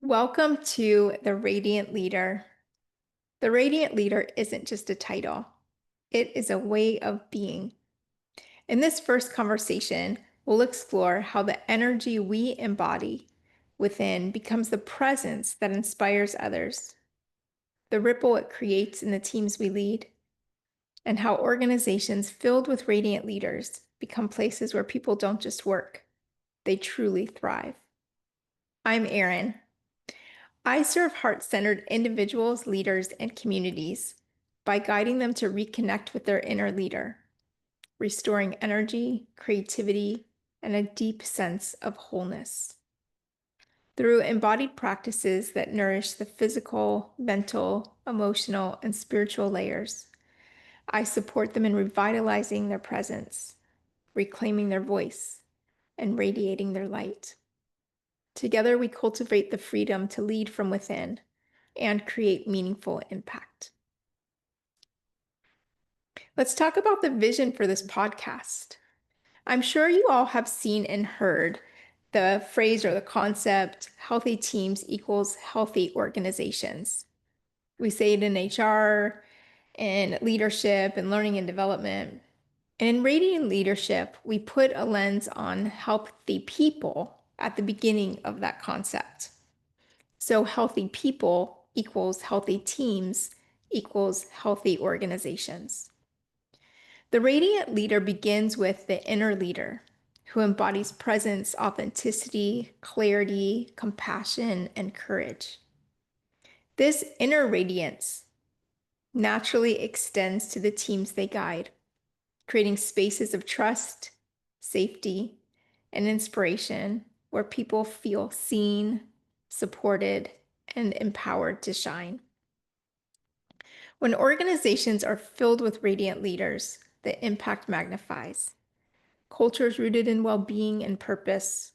Welcome to the Radiant Leader. The Radiant Leader isn't just a title, it is a way of being. In this first conversation, we'll explore how the energy we embody within becomes the presence that inspires others, the ripple it creates in the teams we lead, and how organizations filled with radiant leaders become places where people don't just work, they truly thrive. I'm Erin. I serve heart-centered individuals, leaders, and communities by guiding them to reconnect with their inner leader, restoring energy, creativity, and a deep sense of wholeness. Through embodied practices that nourish the physical, mental, emotional, and spiritual layers, I support them in revitalizing their presence, reclaiming their voice, and radiating their light. Together, we cultivate the freedom to lead from within and create meaningful impact. Let's talk about the vision for this podcast. I'm sure you all have seen and heard the phrase or the concept, healthy teams equals healthy organizations. We say it in HR, in leadership, and learning and development. And in radiant leadership, we put a lens on healthy people at the beginning of that concept. So healthy people equals healthy teams equals healthy organizations. The radiant leader begins with the inner leader who embodies presence, authenticity, clarity, compassion, and courage. This inner radiance naturally extends to the teams they guide, creating spaces of trust, safety, and inspiration where people feel seen, supported, and empowered to shine. When organizations are filled with radiant leaders, the impact magnifies. Cultures rooted in well-being and purpose,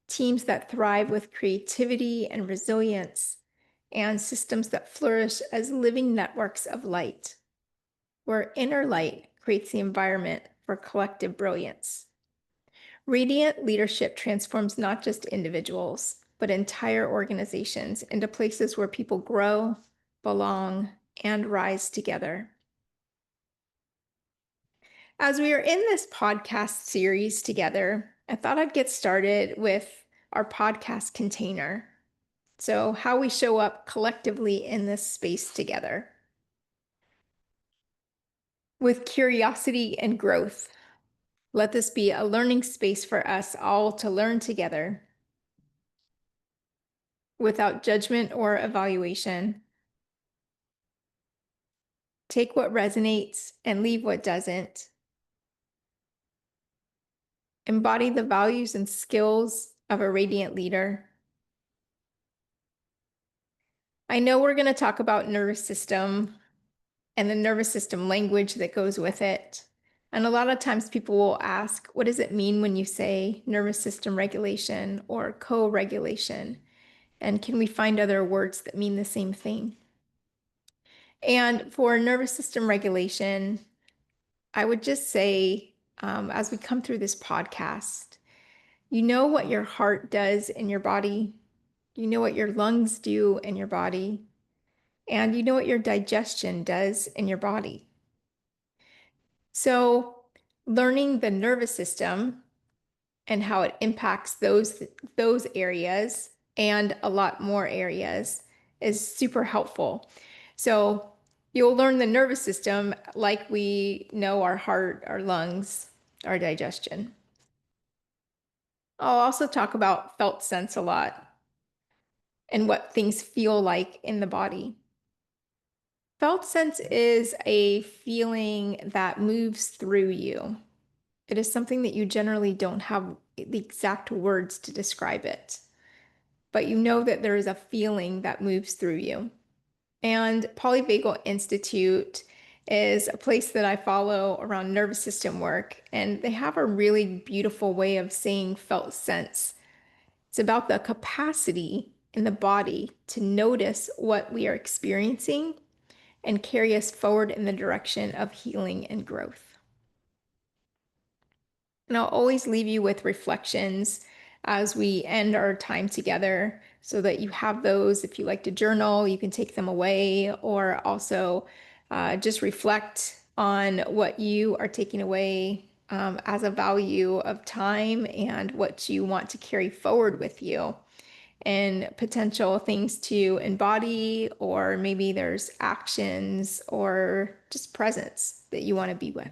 teams that thrive with creativity and resilience, and systems that flourish as living networks of light, where inner light creates the environment for collective brilliance. Radiant leadership transforms not just individuals, but entire organizations into places where people grow, belong, and rise together. As we are in this podcast series together, I thought I'd get started with our podcast container. So, how we show up collectively in this space together with curiosity and growth. Let this be a learning space for us all to learn together without judgment or evaluation. Take what resonates and leave what doesn't. Embody the values and skills of a radiant leader. I know we're going to talk about nervous system and the nervous system language that goes with it. And a lot of times people will ask, what does it mean when you say nervous system regulation or co-regulation? And can we find other words that mean the same thing? And for nervous system regulation, I would just say, as we come through this podcast, you know what your heart does in your body, you know what your lungs do in your body, and you know what your digestion does in your body. So learning the nervous system and how it impacts those areas and a lot more areas is super helpful. So you'll learn the nervous system like we know our heart, our lungs, our digestion. I'll also talk about felt sense a lot and what things feel like in the body. Felt sense is a feeling that moves through you. It is something that you generally don't have the exact words to describe it, but you know that there is a feeling that moves through you. And Polyvagal Institute is a place that I follow around nervous system work, and they have a really beautiful way of saying felt sense. It's about the capacity in the body to notice what we are experiencing and carry us forward in the direction of healing and growth. And I'll always leave you with reflections as we end our time together so that you have those. If you like to journal, you can take them away, or also just reflect on what you are taking away as a value of time and what you want to carry forward with you, and potential things to embody, or maybe there's actions or just presence that you want to be with.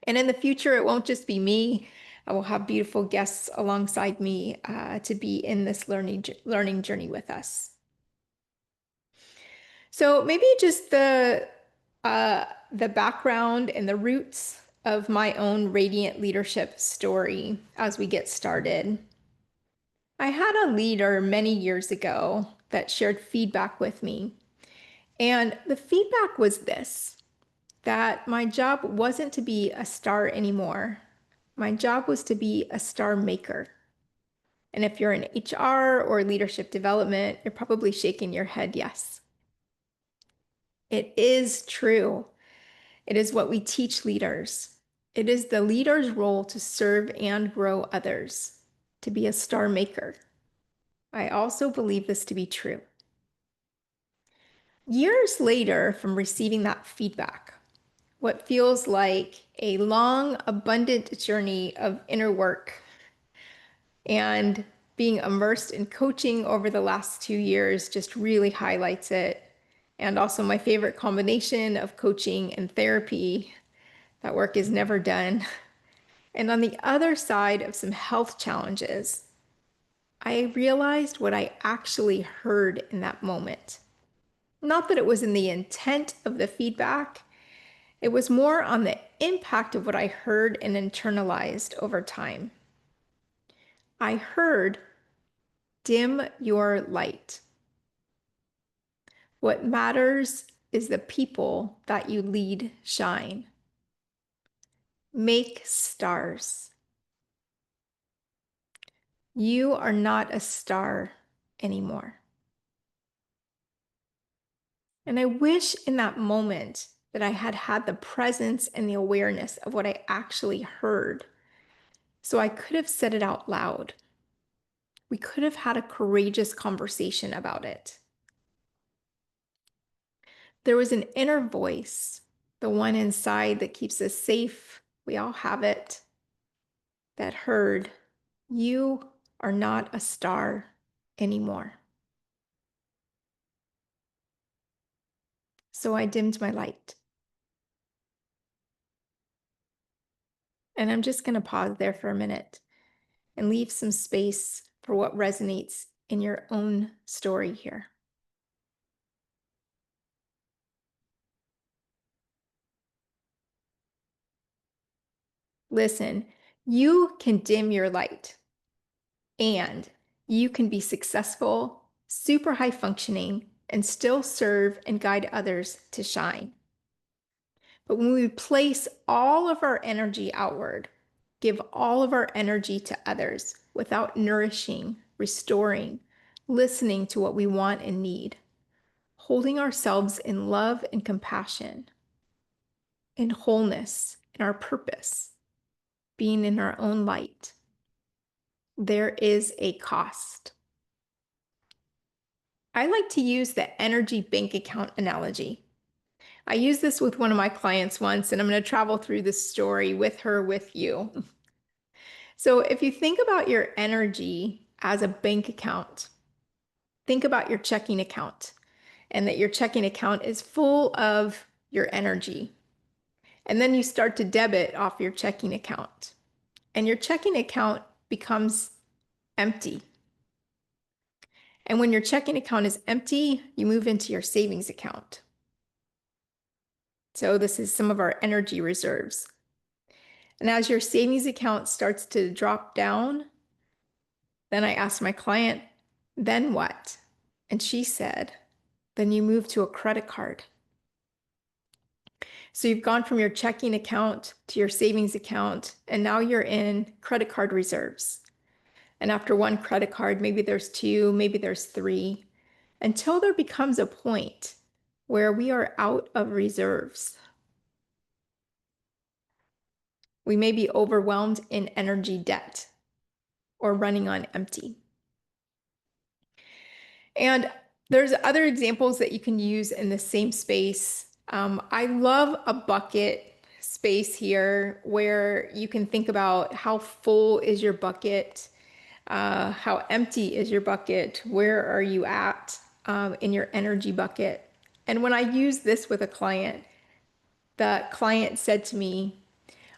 And in the future, it won't just be me. I will have beautiful guests alongside me to be in this learning journey with us. So maybe just the background and the roots of my own radiant leadership story as we get started. I had a leader many years ago that shared feedback with me. And the feedback was this, that my job wasn't to be a star anymore. My job was to be a star maker. And if you're in HR or leadership development, you're probably shaking your head yes. It is true. It is what we teach leaders. It is the leader's role to serve and grow others, to be a star maker. I also believe this to be true. Years later from receiving that feedback, what feels like a long, abundant journey of inner work and being immersed in coaching over the last 2 years just really highlights it. And also my favorite combination of coaching and therapy. That work is never done. And on the other side of some health challenges, I realized what I actually heard in that moment. Not that it was in the intent of the feedback, it was more on the impact of what I heard and internalized over time. I heard, dim your light. What matters is the people that you lead shine. Make stars. You are not a star anymore. And I wish in that moment that I had had the presence and the awareness of what I actually heard, so I could have said it out loud. We could have had a courageous conversation about it. There was an inner voice, the one inside that keeps us safe. We all have it, that heard, you are not a star anymore. So I dimmed my light. And I'm just going to pause there for a minute and leave some space for what resonates in your own story here. Listen, you can dim your light and you can be successful, super high functioning, and still serve and guide others to shine. But when we place all of our energy outward, give all of our energy to others without nourishing, restoring, listening to what we want and need, holding ourselves in love and compassion, in wholeness, in our purpose, being in our own light, there is a cost. I like to use the energy bank account analogy. I used this with one of my clients once, and I'm going to travel through this story with her, with you. So if you think about your energy as a bank account, think about your checking account, and that your checking account is full of your energy. And then you start to debit off your checking account, and your checking account becomes empty. And when your checking account is empty, you move into your savings account. So this is some of our energy reserves. And as your savings account starts to drop down, then I asked my client, then what? And she said, then you move to a credit card. So you've gone from your checking account to your savings account, and now you're in credit card reserves. And after one credit card, maybe there's two, maybe there's three, until there becomes a point where we are out of reserves. We may be overwhelmed in energy debt or running on empty. And there's other examples that you can use in the same space. I love a bucket space here where you can think about how full is your bucket, how empty is your bucket, where are you at in your energy bucket. And when I use this with a client, the client said to me,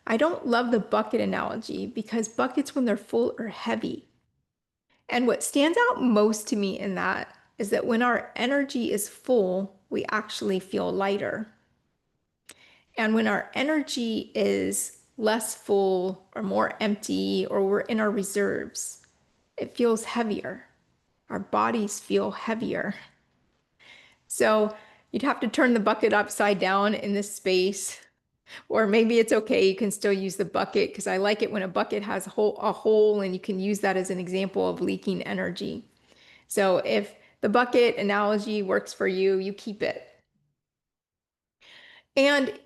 I don't love the bucket analogy because buckets, when they're full, are heavy. And what stands out most to me in that is that when our energy is full, we actually feel lighter. And when our energy is less full or more empty, or we're in our reserves, it feels heavier. Our bodies feel heavier. So you'd have to turn the bucket upside down in this space. Or maybe it's okay, you can still use the bucket, because I like it when a bucket has a hole and you can use that as an example of leaking energy. So if the bucket analogy works for you, you keep it. And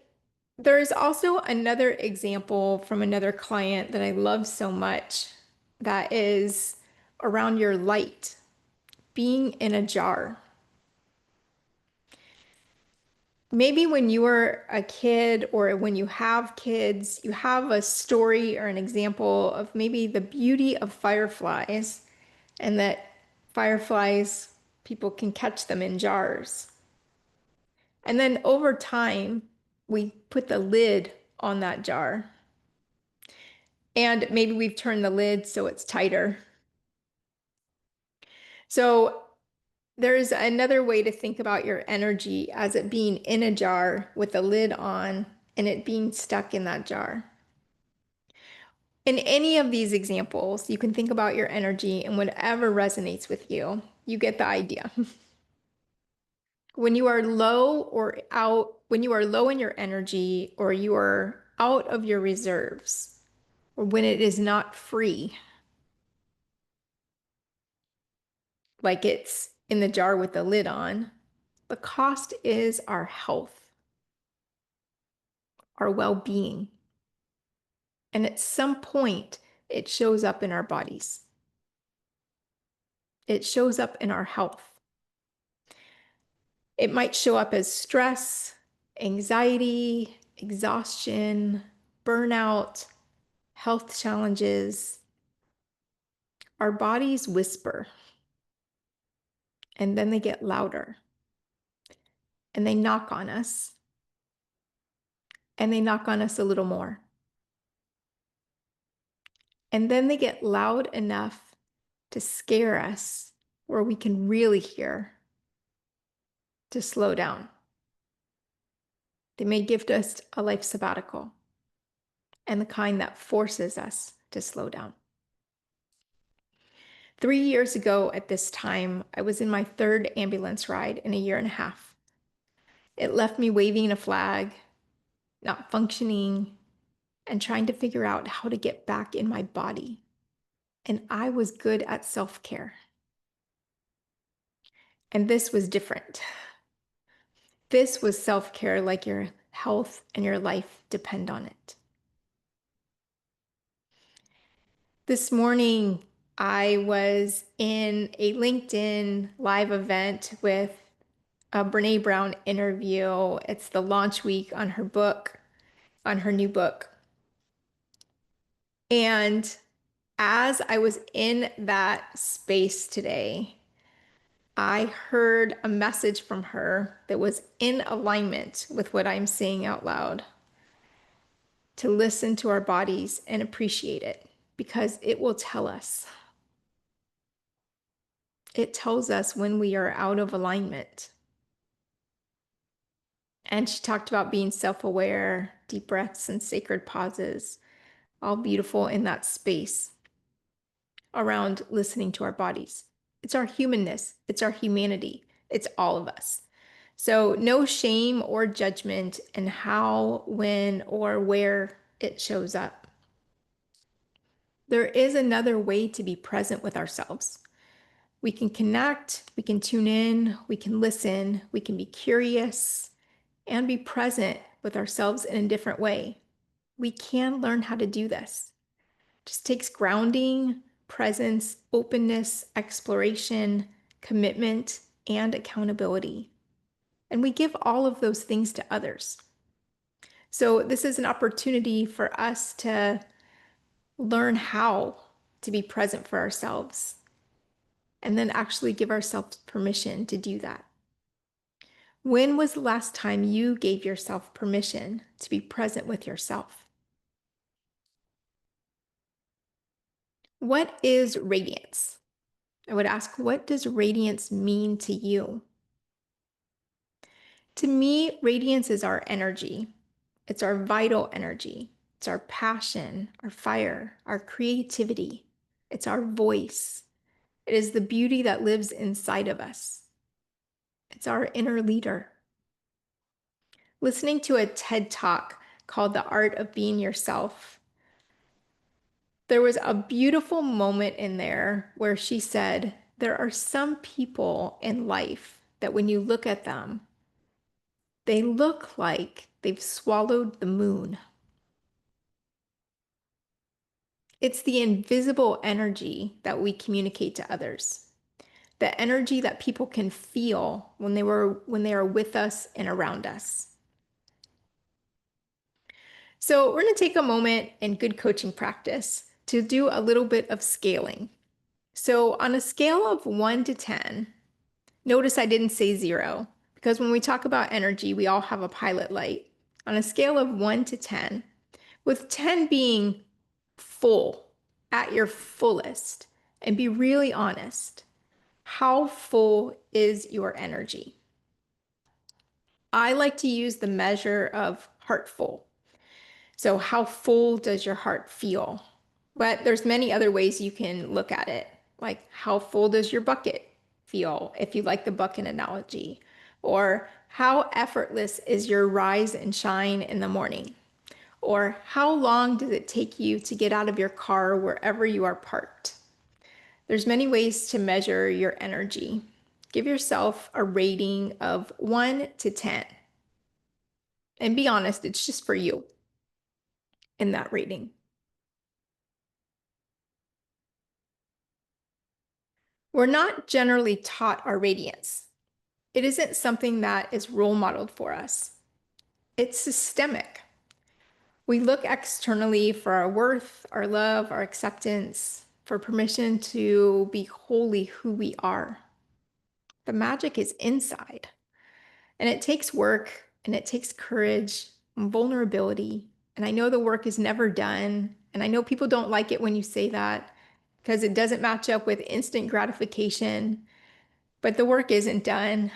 there's also another example from another client that I love so much that is around your light, being in a jar. Maybe when you were a kid or when you have kids, you have a story or an example of maybe the beauty of fireflies, and that fireflies, people can catch them in jars. And then over time, we put the lid on that jar. And maybe we've turned the lid so it's tighter. So there's another way to think about your energy as it being in a jar with the lid on and it being stuck in that jar. In any of these examples, you can think about your energy and whatever resonates with you. You get the idea. When you are low or out, when you are low in your energy or you are out of your reserves, or when it is not free, like it's in the jar with the lid on, the cost is our health, our well-being. And at some point, it shows up in our bodies. It shows up in our health. It might show up as stress, anxiety, exhaustion, burnout, health challenges. Our bodies whisper, and then they get louder, and they knock on us, and they knock on us a little more. And then they get loud enough to scare us, where we can really hear to slow down. They may gift us a life sabbatical, and the kind that forces us to slow down. 3 years ago at this time, I was in my third ambulance ride in a year and a half. It left me waving a flag, not functioning, and trying to figure out how to get back in my body. And I was good at self-care. And this was different. This was self-care like your health and your life depend on it. This morning, I was in a LinkedIn live event with a Brene Brown interview. It's the launch week on her book, on her new book. And as I was in that space today, I heard a message from her that was in alignment with what I'm saying out loud, to listen to our bodies and appreciate it, because it will tell us. It tells us when we are out of alignment. And she talked about being self-aware, deep breaths and sacred pauses, all beautiful in that space around listening to our bodies. It's our humanness, it's our humanity, it's all of us. So no shame or judgment in how, when, or where it shows up. There is another way to be present with ourselves. We can connect, we can tune in, we can listen, we can be curious, and be present with ourselves in a different way. We can learn how to do this. It just takes grounding, presence, openness, exploration, commitment, and accountability. And we give all of those things to others. So this is an opportunity for us to learn how to be present for ourselves and then actually give ourselves permission to do that. When was the last time you gave yourself permission to be present with yourself? What is radiance? I would ask, what does radiance mean to you? To me, radiance is our energy. It's our vital energy. It's our passion, our fire, our creativity. It's our voice. It is the beauty that lives inside of us. It's our inner leader. Listening to a TED Talk called The Art of Being Yourself, there was a beautiful moment in there where she said, there are some people in life that when you look at them, they look like they've swallowed the moon. It's the invisible energy that we communicate to others, the energy that people can feel when they are with us and around us. So we're going to take a moment in good coaching practice to do a little bit of scaling. So on a scale of 1 to 10, notice I didn't say 0, because when we talk about energy, we all have a pilot light. On a scale of 1 to 10, with 10 being full, at your fullest, and be really honest, how full is your energy? I like to use the measure of heartful. So how full does your heart feel? But there's many other ways you can look at it. Like how full does your bucket feel, if you like the bucket analogy? Or how effortless is your rise and shine in the morning? Or how long does it take you to get out of your car wherever you are parked? There's many ways to measure your energy. Give yourself a rating of 1 to 10. And be honest, it's just for you in that rating. We're not generally taught our radiance. It isn't something that is role modeled for us. It's systemic. We look externally for our worth, our love, our acceptance, for permission to be wholly who we are. The magic is inside. And it takes work and it takes courage and vulnerability. And I know the work is never done. And I know people don't like it when you say that because it doesn't match up with instant gratification. But the work isn't done.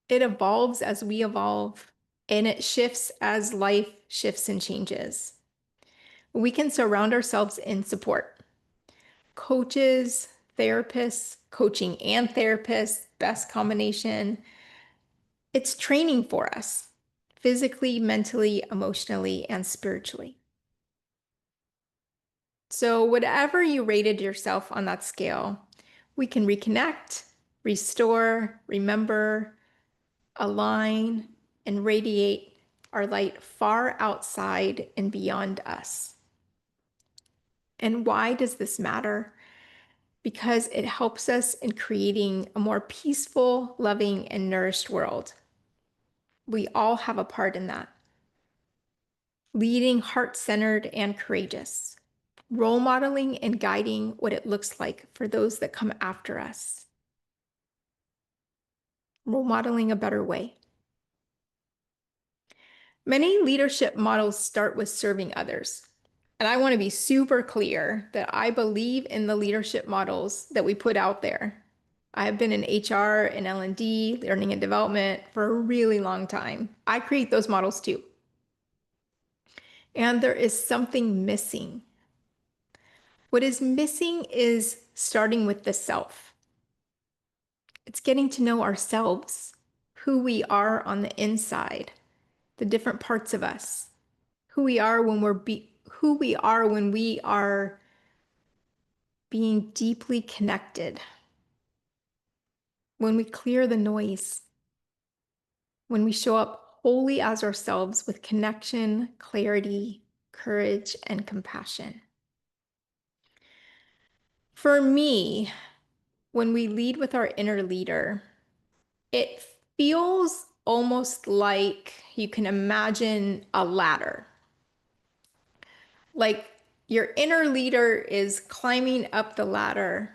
It evolves as we evolve, and it shifts as life shifts and changes. We can surround ourselves in support. Coaches, therapists, coaching and therapists, best combination. It's training for us, physically, mentally, emotionally, and spiritually. So whatever you rated yourself on that scale, we can reconnect, restore, remember, align, and radiate our light far outside and beyond us. And why does this matter? Because it helps us in creating a more peaceful, loving, and nourished world. We all have a part in that. Leading heart-centered and courageous. Role modeling and guiding what it looks like for those that come after us. Role modeling a better way. Many leadership models start with serving others. And I want to be super clear that I believe in the leadership models that we put out there. I have been in HR and L&D, learning and development, for a really long time. I create those models too. And there is something missing. What is missing is starting with the self. It's getting to know ourselves, who we are on the inside, the different parts of us, who we are when we are being deeply connected, when we clear the noise, when we show up wholly as ourselves with connection, clarity, courage, and compassion. For me, when we lead with our inner leader, it feels almost like you can imagine a ladder. Like your inner leader is climbing up the ladder,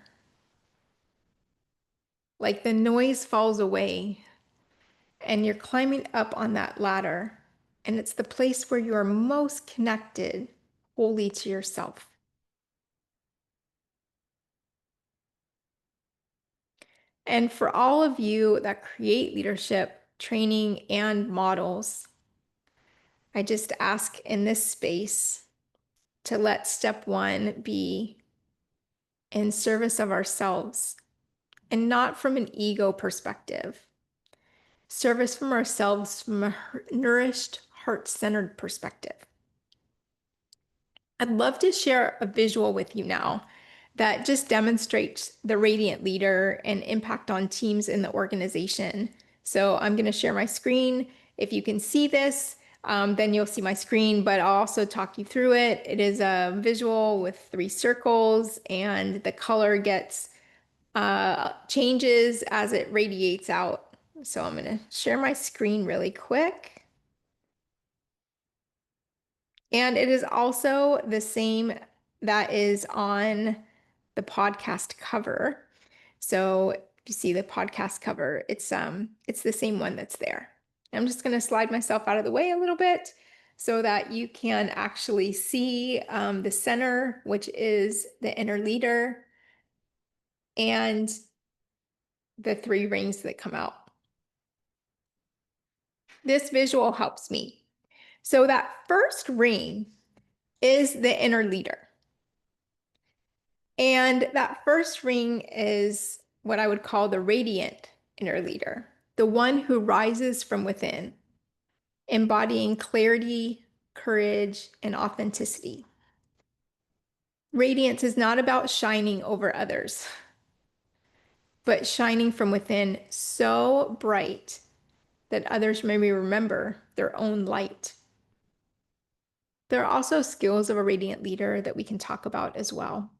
like the noise falls away, and you're climbing up on that ladder. And it's the place where you are most connected wholly to yourself. And for all of you that create leadership training and models, I just ask in this space to let step one be in service of ourselves and not from an ego perspective. Service from ourselves from a nourished, heart-centered perspective. I'd love to share a visual with you now that just demonstrates the radiant leader and impact on teams in the organization. So I'm going to share my screen. If you can see this, then you'll see my screen, but I'll also talk you through it. It is a visual with 3 circles, and the color gets changes as it radiates out. So I'm going to share my screen really quick. And it is also the same that is on the podcast cover. So if you see the podcast cover, it's the same one that's there. I'm just going to slide myself out of the way a little bit so that you can actually see the center, which is the inner leader, and the 3 rings that come out. This visual helps me. So that first ring is the inner leader. And that first ring is what I would call the radiant inner leader, the one who rises from within, embodying clarity, courage, and authenticity. Radiance is not about shining over others, but shining from within so bright that others may remember their own light. There are also skills of a radiant leader that we can talk about as well.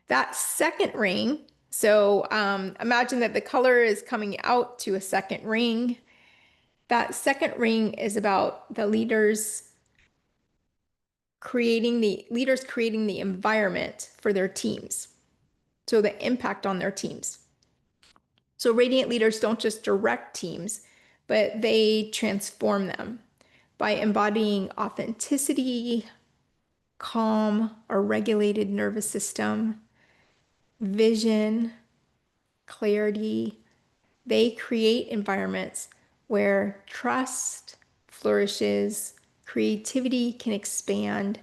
That second ring, so imagine that the color is coming out to a second ring. That second ring is about the leaders creating the environment for their teams. So the impact on their teams. So radiant leaders don't just direct teams, but they transform them by embodying authenticity, calm or regulated nervous system, vision, clarity. They create environments where trust flourishes, creativity can expand,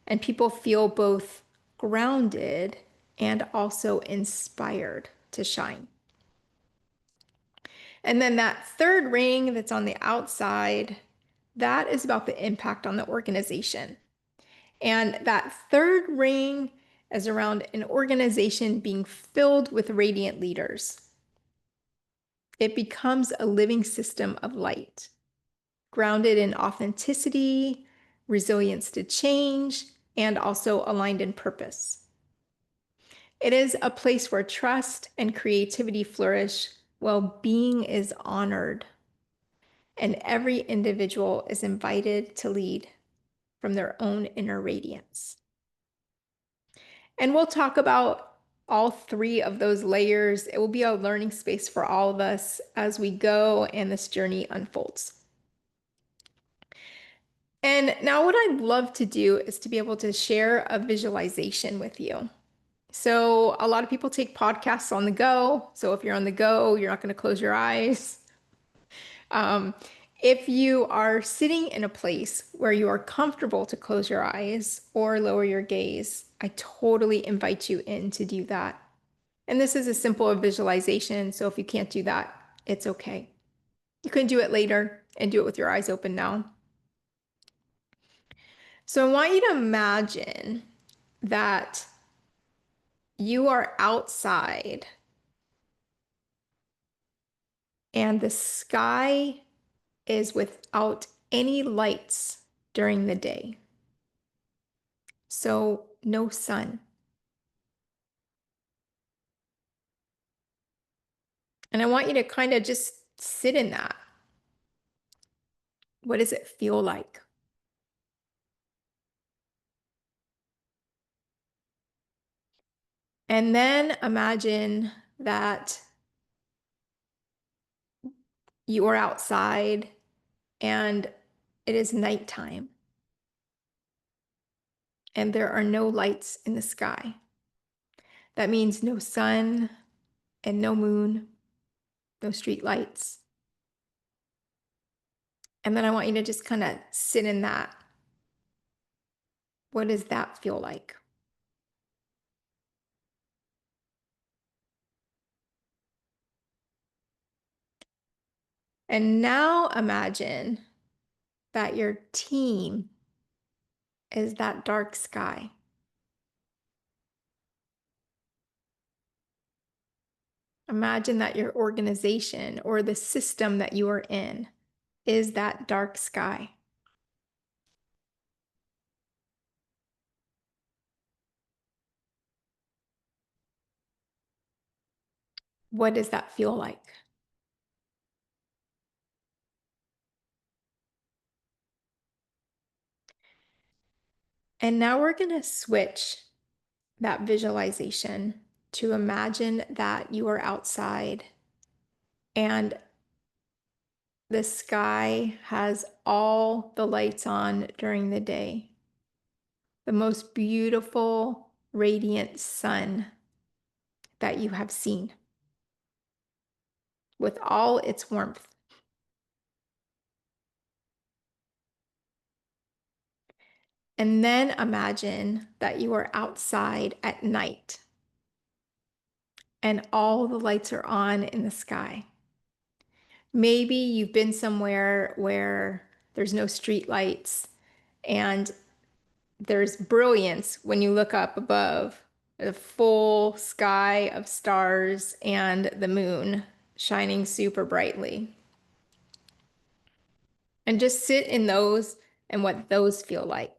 and people feel both grounded and also inspired to shine. And then that third ring that's on the outside, that is about the impact on the organization. And that third ring is around an organization being filled with radiant leaders. It becomes a living system of light, grounded in authenticity, resilience to change, and also aligned in purpose. It is a place where trust and creativity flourish, while being is honored, and every individual is invited to lead from their own inner radiance. And we'll talk about all 3 of those layers. It will be a learning space for all of us as we go and this journey unfolds. And now what I'd love to do is to be able to share a visualization with you. So a lot of people take podcasts on the go. So if you're on the go, you're not going to close your eyes. Um, if you are sitting in a place where you are comfortable to close your eyes or lower your gaze, I totally invite you in to do that. And this is a simple visualization, so if you can't do that, it's okay. You can do it later and do it with your eyes open now. So I want you to imagine that you are outside and the sky is without any lights during the day. So no sun. And I want you to kind of just sit in that. What does it feel like? And then imagine that you are outside and it is nighttime and there are no lights in the sky. That means no sun and no moon, no street lights. And then I want you to just kind of sit in that. What does that feel like? And now imagine that your team is that dark sky. Imagine that your organization or the system that you are in is that dark sky. What does that feel like? And now we're going to switch that visualization to imagine that you are outside and the sky has all the lights on during the day. The most beautiful, radiant sun that you have seen with all its warmth. And then imagine that you are outside at night and all the lights are on in the sky. Maybe you've been somewhere where there's no street lights and there's brilliance when you look up above, a full sky of stars and the moon shining super brightly. And just sit in those and what those feel like.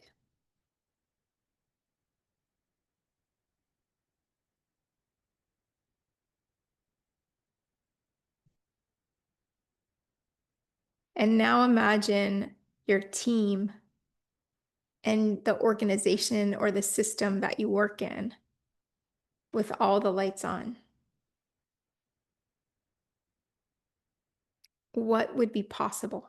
And now imagine your team and the organization or the system that you work in with all the lights on. What would be possible?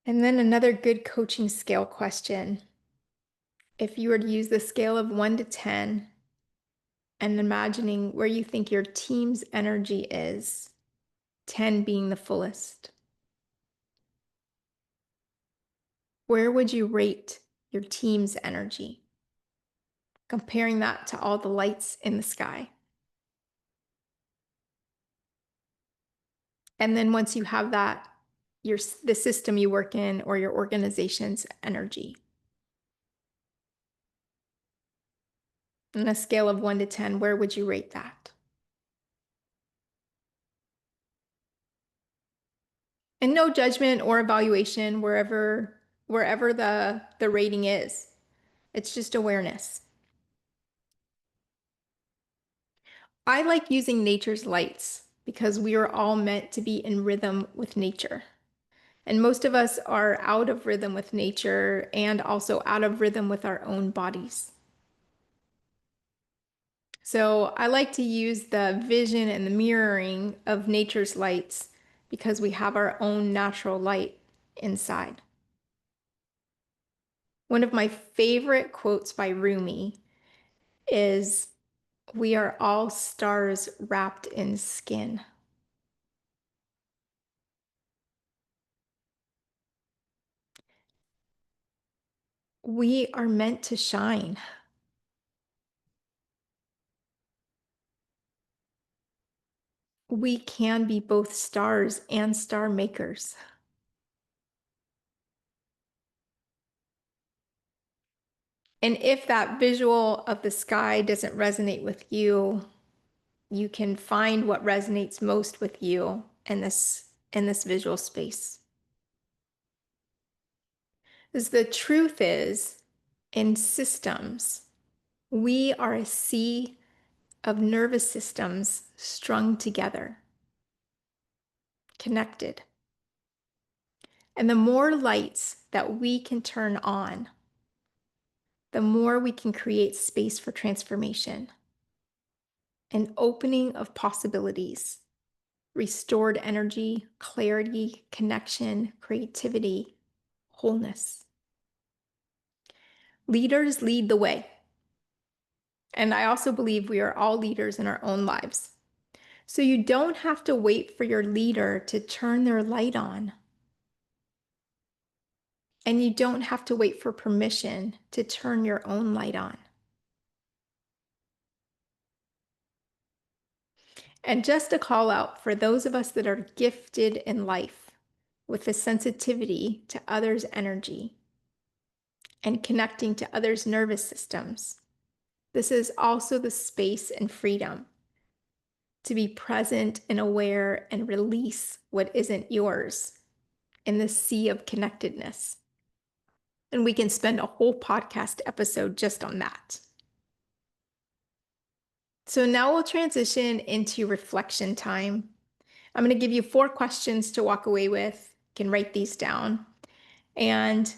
And then another good coaching scale question. If you were to use the scale of 1 to 10 and imagining where you think your team's energy is, 10 being the fullest, where would you rate your team's energy? Comparing that to all the lights in the sky. And then once you have that, the system you work in or your organization's energy. On a scale of 1 to 10, where would you rate that? And no judgment or evaluation wherever the rating is. It's just awareness. I like using nature's lights because we are all meant to be in rhythm with nature. And most of us are out of rhythm with nature and also out of rhythm with our own bodies. So I like to use the vision and the mirroring of nature's lights because we have our own natural light inside. One of my favorite quotes by Rumi is, "We are all stars wrapped in skin." We are meant to shine. We can be both stars and star makers. And if that visual of the sky doesn't resonate with you, you can find what resonates most with you. And this in this visual space. Because the truth is, in systems, we are a sea of nervous systems strung together, connected. And the more lights that we can turn on, the more we can create space for transformation, an opening of possibilities, restored energy, clarity, connection, creativity, wholeness. Leaders lead the way. And I also believe we are all leaders in our own lives. So you don't have to wait for your leader to turn their light on. And you don't have to wait for permission to turn your own light on. And just a call out for those of us that are gifted in life with the sensitivity to others' energy and connecting to others' nervous systems. This is also the space and freedom to be present and aware and release what isn't yours in the sea of connectedness. And we can spend a whole podcast episode just on that. So now we'll transition into reflection time. I'm going to give you 4 questions to walk away with. You can write these down. And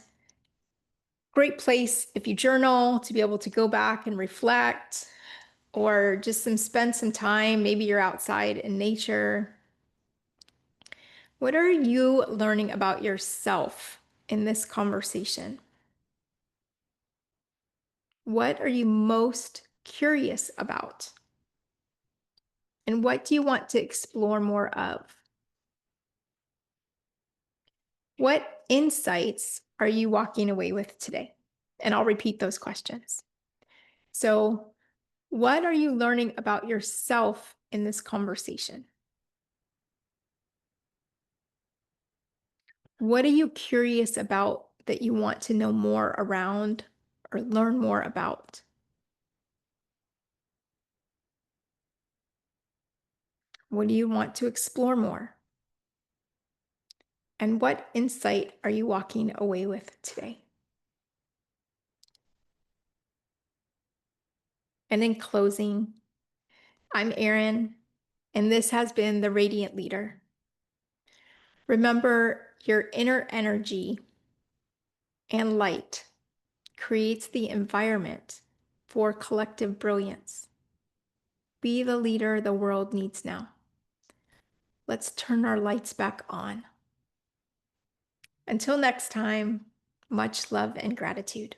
great place if you journal to be able to go back and reflect, or just spend some time. Maybe you're outside in nature. What are you learning about yourself in this conversation? What are you most curious about? And what do you want to explore more of? What insights are you walking away with today? And I'll repeat those questions. So, what are you learning about yourself in this conversation? What are you curious about that you want to know more around or learn more about? What do you want to explore more? And what insight are you walking away with today? And in closing, I'm Erin, and this has been The Radiant Leader. Remember, your inner energy and light creates the environment for collective brilliance. Be the leader the world needs now. Let's turn our lights back on. Until next time, much love and gratitude.